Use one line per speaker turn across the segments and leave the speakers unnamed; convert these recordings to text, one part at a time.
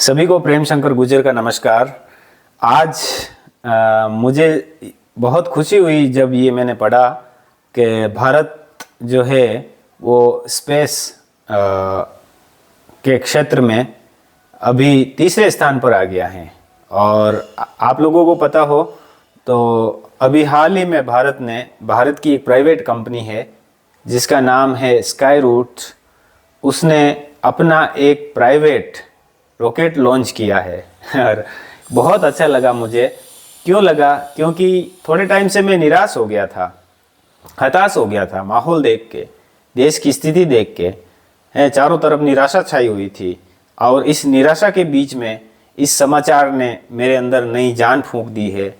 सभी को प्रेम शंकर गुर्जर का नमस्कार। आज मुझे बहुत खुशी हुई जब ये मैंने पढ़ा कि भारत जो है वो स्पेस के क्षेत्र में अभी तीसरे स्थान पर आ गया है। और आप लोगों को पता हो तो अभी हाल ही में भारत की एक प्राइवेट कंपनी है जिसका नाम है स्काई रूट। उसने अपना एक प्राइवेट रॉकेट लॉन्च किया है और बहुत अच्छा लगा मुझे। क्यों लगा? क्योंकि थोड़े टाइम से मैं निराश हो गया था, हताश हो गया था। माहौल देख के, देश की स्थिति देख के है चारों तरफ निराशा छाई हुई थी। और इस निराशा के बीच में इस समाचार ने मेरे अंदर नई जान फूंक दी है।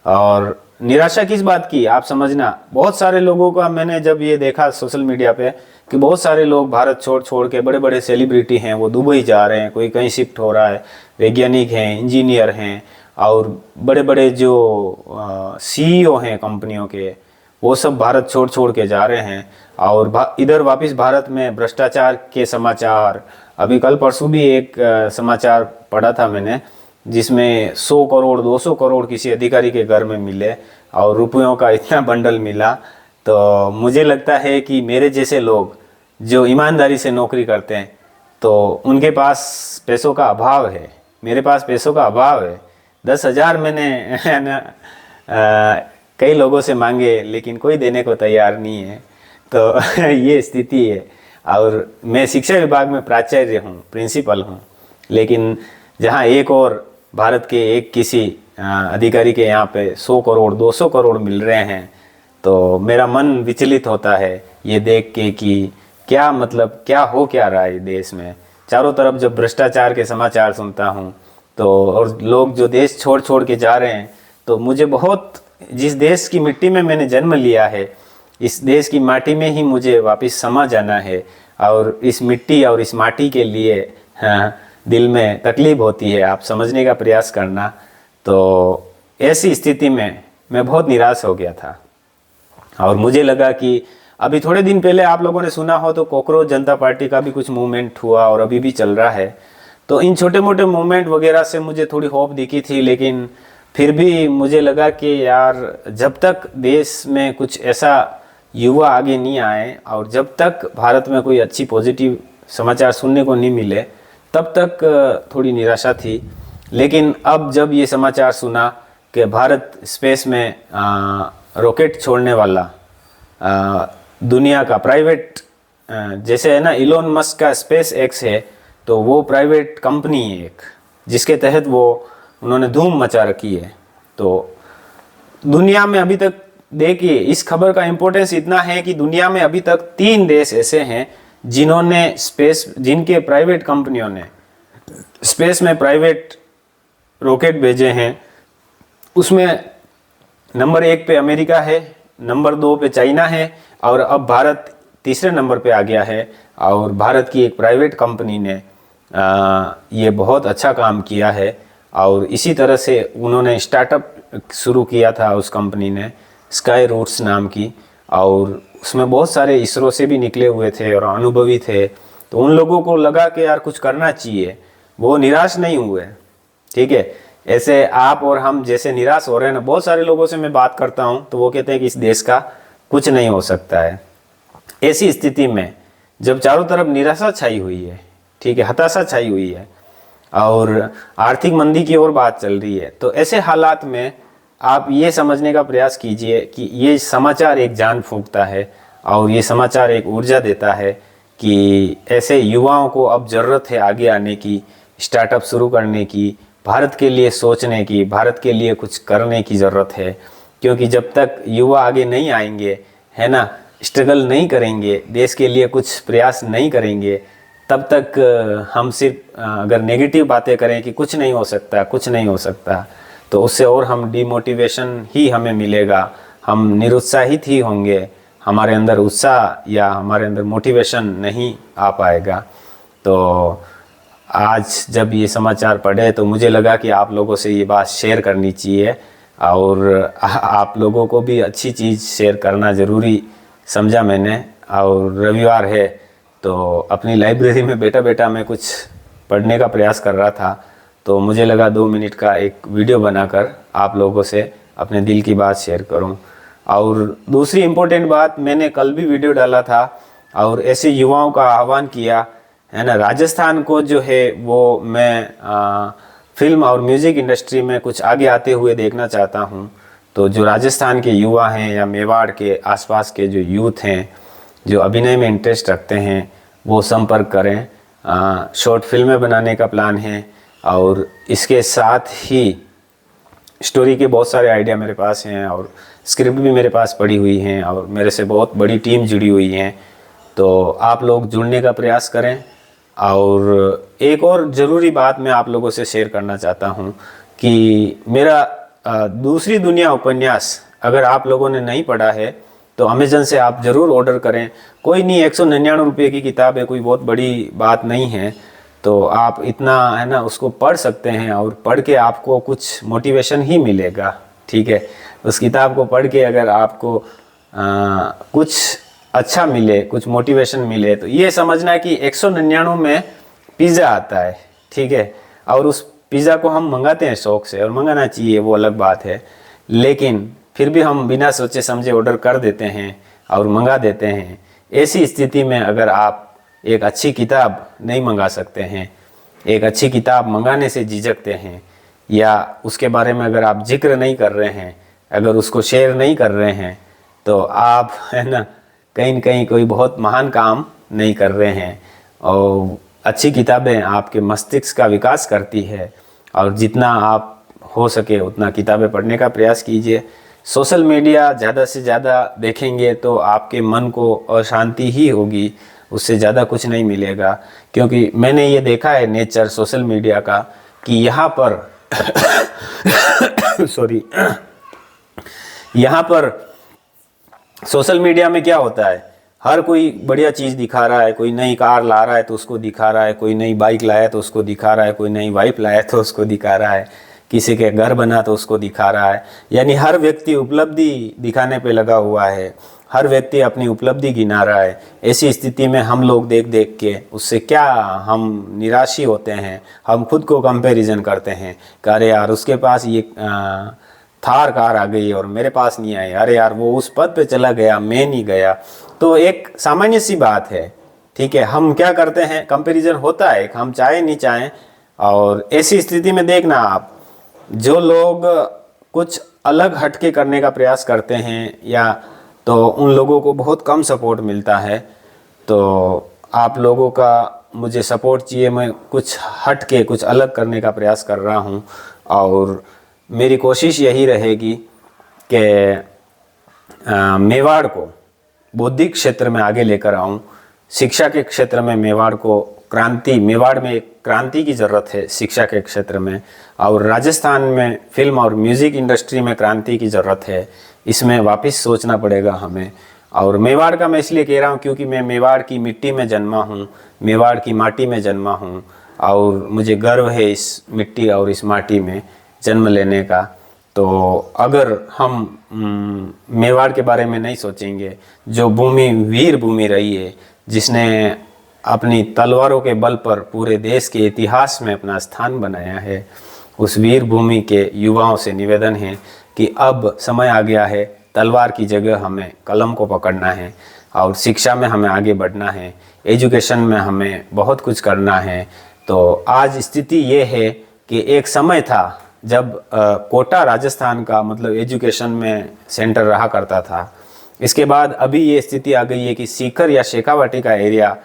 और निराशा किस बात की आप समझना, बहुत सारे लोगों का मैंने जब ये देखा सोशल मीडिया पे कि बहुत सारे लोग भारत छोड़ के, बड़े बड़े सेलिब्रिटी हैं वो दुबई जा रहे हैं, कोई कहीं शिफ्ट हो रहा है, वैज्ञानिक हैं, इंजीनियर हैं और बड़े बड़े जो सीईओ हैं कंपनियों के, वो सब भारत छोड़ के जा रहे हैं। और इधर वापस भारत में भ्रष्टाचार के समाचार, अभी कल परसों भी एक समाचार पढ़ा था मैंने जिसमें 100 करोड़ 200 करोड़ किसी अधिकारी के घर में मिले और रुपयों का इतना बंडल मिला। तो मुझे लगता है कि मेरे जैसे लोग जो ईमानदारी से नौकरी करते हैं तो उनके पास पैसों का अभाव है, मेरे पास पैसों का अभाव है। 10,000 मैंने कई लोगों से मांगे लेकिन कोई देने को तैयार नहीं है। तो ये स्थिति है। और मैं शिक्षा विभाग में प्राचार्य हूँ, प्रिंसिपल हूँ, लेकिन जहाँ एक और भारत के एक किसी अधिकारी के यहाँ पे 100 करोड़ 200 करोड़ मिल रहे हैं तो मेरा मन विचलित होता है ये देख के कि क्या मतलब क्या रहा है देश में। चारों तरफ जब भ्रष्टाचार के समाचार सुनता हूँ तो और लोग जो देश छोड़ के जा रहे हैं तो मुझे बहुत, जिस देश की मिट्टी में मैंने जन्म लिया है इस देश की माटी में ही मुझे वापस समा जाना है। और इस मिट्टी और इस माटी के लिए दिल में तकलीफ होती है, आप समझने का प्रयास करना। तो ऐसी स्थिति में मैं बहुत निराश हो गया था और मुझे लगा कि अभी थोड़े दिन पहले आप लोगों ने सुना हो तो कॉकरोच जनता पार्टी का भी कुछ मूवमेंट हुआ और अभी भी चल रहा है। तो इन छोटे मोटे मूवमेंट वगैरह से मुझे थोड़ी होप दिखी थी, लेकिन फिर भी मुझे लगा कि यार जब तक देश में कुछ ऐसा युवा आगे नहीं आए और जब तक भारत में कोई अच्छी पॉजिटिव समाचार सुनने को नहीं मिले तब तक थोड़ी निराशा थी। लेकिन अब जब ये समाचार सुना कि भारत स्पेस में रॉकेट छोड़ने वाला दुनिया का प्राइवेट, जैसे है ना इलोन मस्क का स्पेस एक्स है, तो वो प्राइवेट कंपनी है एक जिसके तहत उन्होंने धूम मचा रखी है। तो दुनिया में अभी तक देखिए इस खबर का इम्पोर्टेंस इतना है कि दुनिया में अभी तक 3 देश ऐसे हैं जिनके प्राइवेट कंपनियों ने स्पेस में प्राइवेट रॉकेट भेजे हैं। उसमें नंबर 1 पे अमेरिका है, नंबर 2 पे चाइना है और अब भारत तीसरे नंबर पे आ गया है। और भारत की एक प्राइवेट कंपनी ने ये बहुत अच्छा काम किया है। और इसी तरह से उन्होंने स्टार्टअप शुरू किया था उस कंपनी ने, स्काई रूट्स नाम की, और उसमें बहुत सारे इसरो से भी निकले हुए थे और अनुभवी थे। तो उन लोगों को लगा कि यार कुछ करना चाहिए, वो निराश नहीं हुए। ठीक है, ऐसे आप और हम जैसे निराश हो रहे हैं ना, बहुत सारे लोगों से मैं बात करता हूँ तो वो कहते हैं कि इस देश का कुछ नहीं हो सकता है। ऐसी स्थिति में जब चारों तरफ निराशा छाई हुई है, ठीक है, हताशा छाई हुई है और आर्थिक मंदी की ओर बात चल रही है, तो ऐसे हालात में आप ये समझने का प्रयास कीजिए कि ये समाचार एक जान फूंकता है और ये समाचार एक ऊर्जा देता है कि ऐसे युवाओं को अब ज़रूरत है आगे आने की, स्टार्टअप शुरू करने की, भारत के लिए सोचने की, भारत के लिए कुछ करने की ज़रूरत है। क्योंकि जब तक युवा आगे नहीं आएंगे, है ना, स्ट्रगल नहीं करेंगे, देश के लिए कुछ प्रयास नहीं करेंगे, तब तक हम सिर्फ अगर नेगेटिव बातें करें कि कुछ नहीं हो सकता, कुछ नहीं हो सकता, तो उससे और हम डिमोटिवेशन ही हमें मिलेगा, हम निरुत्साहित ही होंगे, हमारे अंदर उत्साह या हमारे अंदर मोटिवेशन नहीं आ पाएगा। तो आज जब ये समाचार पढ़े तो मुझे लगा कि आप लोगों से ये बात शेयर करनी चाहिए और आप लोगों को भी अच्छी चीज़ शेयर करना ज़रूरी समझा मैंने। और रविवार है तो अपनी लाइब्रेरी में बैठा मैं कुछ पढ़ने का प्रयास कर रहा था तो मुझे लगा 2 मिनट का एक वीडियो बनाकर आप लोगों से अपने दिल की बात शेयर करूं। और दूसरी इम्पोर्टेंट बात, मैंने कल भी वीडियो डाला था और ऐसे युवाओं का आह्वान किया है ना, राजस्थान को जो है वो मैं फिल्म और म्यूज़िक इंडस्ट्री में कुछ आगे आते हुए देखना चाहता हूं। तो जो राजस्थान के युवा हैं या मेवाड़ के आसपास के जो यूथ हैं जो अभिनय में इंटरेस्ट रखते हैं वो संपर्क करें। शॉर्ट फिल्में बनाने का प्लान है और इसके साथ ही स्टोरी के बहुत सारे आइडिया मेरे पास हैं और स्क्रिप्ट भी मेरे पास पड़ी हुई हैं और मेरे से बहुत बड़ी टीम जुड़ी हुई है। तो आप लोग जुड़ने का प्रयास करें। और एक और ज़रूरी बात मैं आप लोगों से शेयर करना चाहता हूं कि मेरा दूसरी दुनिया उपन्यास अगर आप लोगों ने नहीं पढ़ा है तो अमेज़न से आप ज़रूर ऑर्डर करें। कोई नहीं, 199 रुपये की किताब है, कोई बहुत बड़ी बात नहीं है। तो आप इतना है ना उसको पढ़ सकते हैं और पढ़ के आपको कुछ मोटिवेशन ही मिलेगा। ठीक है, उस किताब को पढ़ के अगर आपको कुछ अच्छा मिले, कुछ मोटिवेशन मिले, तो ये समझना कि 199 में पिज़्ज़ा आता है। ठीक है, और उस पिज़्ज़ा को हम मंगाते हैं शौक़ से, और मंगाना चाहिए, वो अलग बात है, लेकिन फिर भी हम बिना सोचे समझे ऑर्डर कर देते हैं और मंगा देते हैं। ऐसी स्थिति में अगर आप एक अच्छी किताब नहीं मंगा सकते हैं, एक अच्छी किताब मंगाने से झिझकते हैं, या उसके बारे में अगर आप जिक्र नहीं कर रहे हैं, अगर उसको शेयर नहीं कर रहे हैं, तो आप है ना कहीं न कहीं कोई बहुत महान काम नहीं कर रहे हैं। और अच्छी किताबें आपके मस्तिष्क का विकास करती है और जितना आप हो सके उतना किताबें पढ़ने का प्रयास कीजिए। सोशल मीडिया ज़्यादा से ज़्यादा देखेंगे तो आपके मन को अशांति ही होगी, उससे ज़्यादा कुछ नहीं मिलेगा। क्योंकि मैंने ये देखा है नेचर सोशल मीडिया का कि यहाँ पर सॉरी यहाँ पर सोशल मीडिया में क्या होता है, हर कोई बढ़िया चीज़ दिखा रहा है, कोई नई कार ला रहा है तो उसको दिखा रहा है, कोई नई बाइक लाया तो उसको दिखा रहा है, कोई नई वाइफ लाया तो उसको दिखा रहा है, किसी के घर बना तो उसको दिखा रहा है। यानी हर व्यक्ति उपलब्धि दिखाने पे लगा हुआ है, हर व्यक्ति अपनी उपलब्धि गिना रहा है। ऐसी स्थिति में हम लोग देख देख के उससे क्या हम निराशी होते हैं, हम खुद को कंपैरिजन करते हैं कि अरे यार उसके पास ये थार कार आ गई और मेरे पास नहीं आई, अरे यार वो उस पद पे चला गया, मैं नहीं गया। तो एक सामान्य सी बात है। ठीक है, हम क्या करते हैं, कंपैरिजन होता है, हम चाहे नहीं चाहें। और ऐसी स्थिति में देखना आप, जो लोग कुछ अलग हटके करने का प्रयास करते हैं या तो उन लोगों को बहुत कम सपोर्ट मिलता है। तो आप लोगों का मुझे सपोर्ट चाहिए, मैं कुछ हट के कुछ अलग करने का प्रयास कर रहा हूँ और मेरी कोशिश यही रहेगी कि मेवाड़ को बौद्धिक क्षेत्र में आगे लेकर आऊँ। शिक्षा के क्षेत्र में मेवाड़ को मेवाड़ में एक क्रांति की ज़रूरत है शिक्षा के क्षेत्र में, और राजस्थान में फिल्म और म्यूज़िक इंडस्ट्री में क्रांति की ज़रूरत है। इसमें वापस सोचना पड़ेगा हमें। और मेवाड़ का मैं इसलिए कह रहा हूँ क्योंकि मैं मेवाड़ की मिट्टी में जन्मा हूँ, मेवाड़ की माटी में जन्मा हूँ और मुझे गर्व है इस मिट्टी और इस माटी में जन्म लेने का। तो अगर हम मेवाड़ के बारे में नहीं सोचेंगे, जो भूमि वीर भूमि रही है, जिसने अपनी तलवारों के बल पर पूरे देश के इतिहास में अपना स्थान बनाया है, उस वीर भूमि के युवाओं से निवेदन है कि अब समय आ गया है, तलवार की जगह हमें कलम को पकड़ना है और शिक्षा में हमें आगे बढ़ना है, एजुकेशन में हमें बहुत कुछ करना है। तो आज स्थिति ये है कि एक समय था जब कोटा राजस्थान का मतलब एजुकेशन में सेंटर रहा करता था। इसके बाद अभी ये स्थिति आ गई है कि सीकर या शेखावाटी का एरिया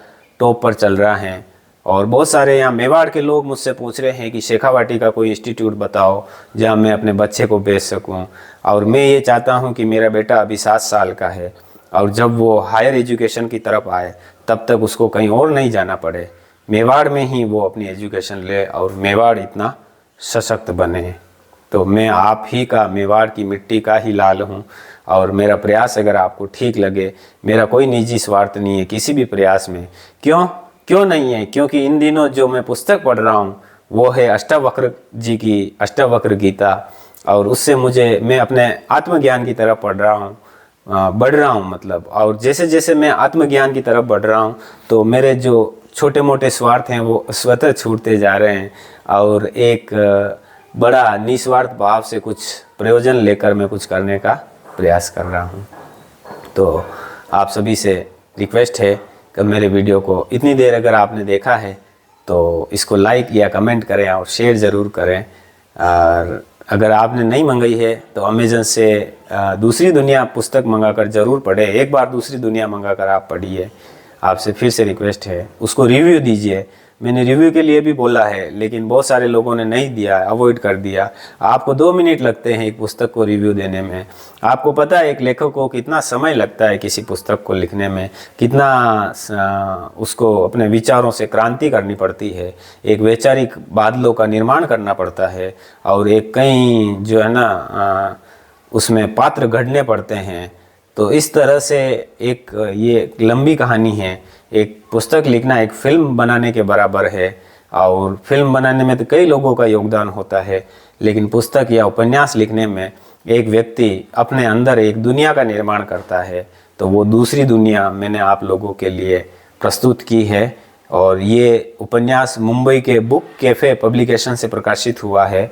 टॉप पर चल रहा है। और बहुत सारे यहाँ मेवाड़ के लोग मुझसे पूछ रहे हैं कि शेखावाटी का कोई इंस्टीट्यूट बताओ जहाँ मैं अपने बच्चे को भेज सकूँ। और मैं ये चाहता हूँ कि मेरा बेटा अभी 7 साल का है और जब वो हायर एजुकेशन की तरफ आए तब तक उसको कहीं और नहीं जाना पड़े, मेवाड़ में ही वो अपनी एजुकेशन ले और मेवाड़ इतना सशक्त बने। तो मैं आप ही का, मेवाड़ की मिट्टी का ही लाल हूँ और मेरा प्रयास अगर आपको ठीक लगे, मेरा कोई निजी स्वार्थ नहीं है किसी भी प्रयास में। क्यों नहीं है? क्योंकि इन दिनों जो मैं पुस्तक पढ़ रहा हूँ वो है अष्टावक्र जी की अष्टावक्र गीता, और उससे मैं अपने आत्मज्ञान की तरफ बढ़ रहा हूँ मतलब। और जैसे जैसे मैं आत्मज्ञान की तरफ बढ़ रहा हूँ तो मेरे जो छोटे मोटे स्वार्थ हैं वो स्वतः छूटते जा रहे हैं और एक बड़ा निस्वार्थ भाव से कुछ प्रयोजन लेकर मैं कुछ करने का प्रयास कर रहा हूँ। तो आप सभी से रिक्वेस्ट है कि मेरे वीडियो को इतनी देर अगर आपने देखा है तो इसको लाइक या कमेंट करें और शेयर ज़रूर करें। और अगर आपने नहीं मंगाई है तो अमेज़न से दूसरी दुनिया पुस्तक मंगाकर ज़रूर पढ़ें। एक बार दूसरी दुनिया मंगाकर आप पढ़िए। आपसे फिर से रिक्वेस्ट है, उसको रिव्यू दीजिए। मैंने रिव्यू के लिए भी बोला है लेकिन बहुत सारे लोगों ने नहीं दिया, अवॉइड कर दिया। आपको 2 मिनट लगते हैं एक पुस्तक को रिव्यू देने में। आपको पता है एक लेखक को कितना समय लगता है किसी पुस्तक को लिखने में, कितना उसको अपने विचारों से क्रांति करनी पड़ती है, एक वैचारिक बादलों का निर्माण करना पड़ता है और एक कई जो है ना उसमें पात्र गढ़ने पड़ते हैं। तो इस तरह से एक ये लंबी कहानी है। एक पुस्तक लिखना एक फिल्म बनाने के बराबर है और फिल्म बनाने में तो कई लोगों का योगदान होता है, लेकिन पुस्तक या उपन्यास लिखने में एक व्यक्ति अपने अंदर एक दुनिया का निर्माण करता है। तो वो दूसरी दुनिया मैंने आप लोगों के लिए प्रस्तुत की है और ये उपन्यास मुंबई के बुक कैफ़े पब्लिकेशन से प्रकाशित हुआ है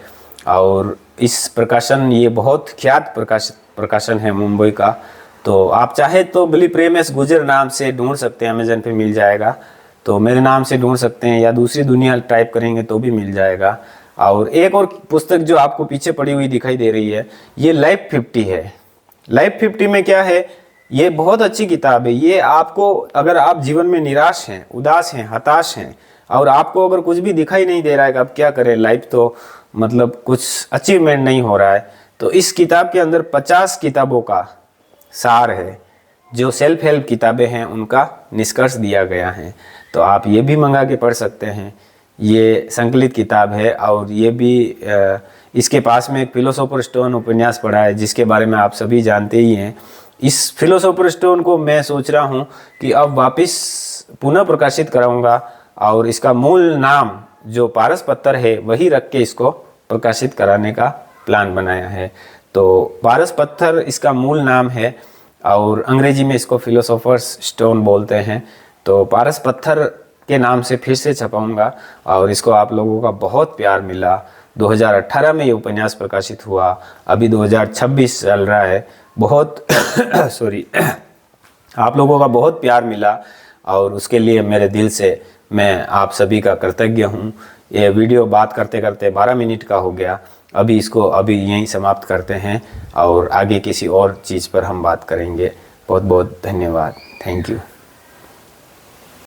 और इस प्रकाशन ये बहुत ख्यात प्रकाशन है मुंबई का। तो आप चाहे तो बलि प्रेम एस गुर्जर नाम से ढूंढ सकते हैं, अमेजन पे मिल जाएगा। तो मेरे नाम से ढूंढ सकते हैं या दूसरी दुनिया टाइप करेंगे तो भी मिल जाएगा। और एक और पुस्तक जो आपको पीछे पड़ी हुई दिखाई दे रही है ये लाइफ 50 है। लाइफ 50 में क्या है, ये बहुत अच्छी किताब है। ये आपको अगर आप जीवन में निराश हैं, उदास हैं, हताश हैं और आपको अगर कुछ भी दिखाई नहीं दे रहा है कि अब क्या करें, लाइफ तो मतलब कुछ अचीवमेंट नहीं हो रहा है, तो इस किताब के अंदर 50 किताबों का सार है। जो सेल्फ हेल्प किताबें हैं उनका निष्कर्ष दिया गया है। तो आप ये भी मंगा के पढ़ सकते हैं। ये संकलित किताब है और ये भी इसके पास में एक फिलोसोफर स्टोन उपन्यास पढ़ा है जिसके बारे में आप सभी जानते ही हैं। इस फिलोसोफर स्टोन को मैं सोच रहा हूँ कि अब वापस पुनः प्रकाशित कराऊंगा और इसका मूल नाम जो पारस पत्थर है वही रख के इसको प्रकाशित कराने का प्लान बनाया है। तो पारस पत्थर इसका मूल नाम है और अंग्रेजी में इसको फिलोसोफर्स स्टोन बोलते हैं। तो पारस पत्थर के नाम से फिर से छपाऊंगा और इसको आप लोगों का बहुत प्यार मिला। 2018 में ये उपन्यास प्रकाशित हुआ, अभी 2026 चल रहा है। बहुत सॉरी आप लोगों का बहुत प्यार मिला और उसके लिए मेरे दिल से मैं आप सभी का कृतज्ञ हूँ। ये वीडियो बात करते करते 12 मिनट का हो गया। अभी यहीं समाप्त करते हैं और आगे किसी और चीज़ पर हम बात करेंगे। बहुत बहुत धन्यवाद। Thank you.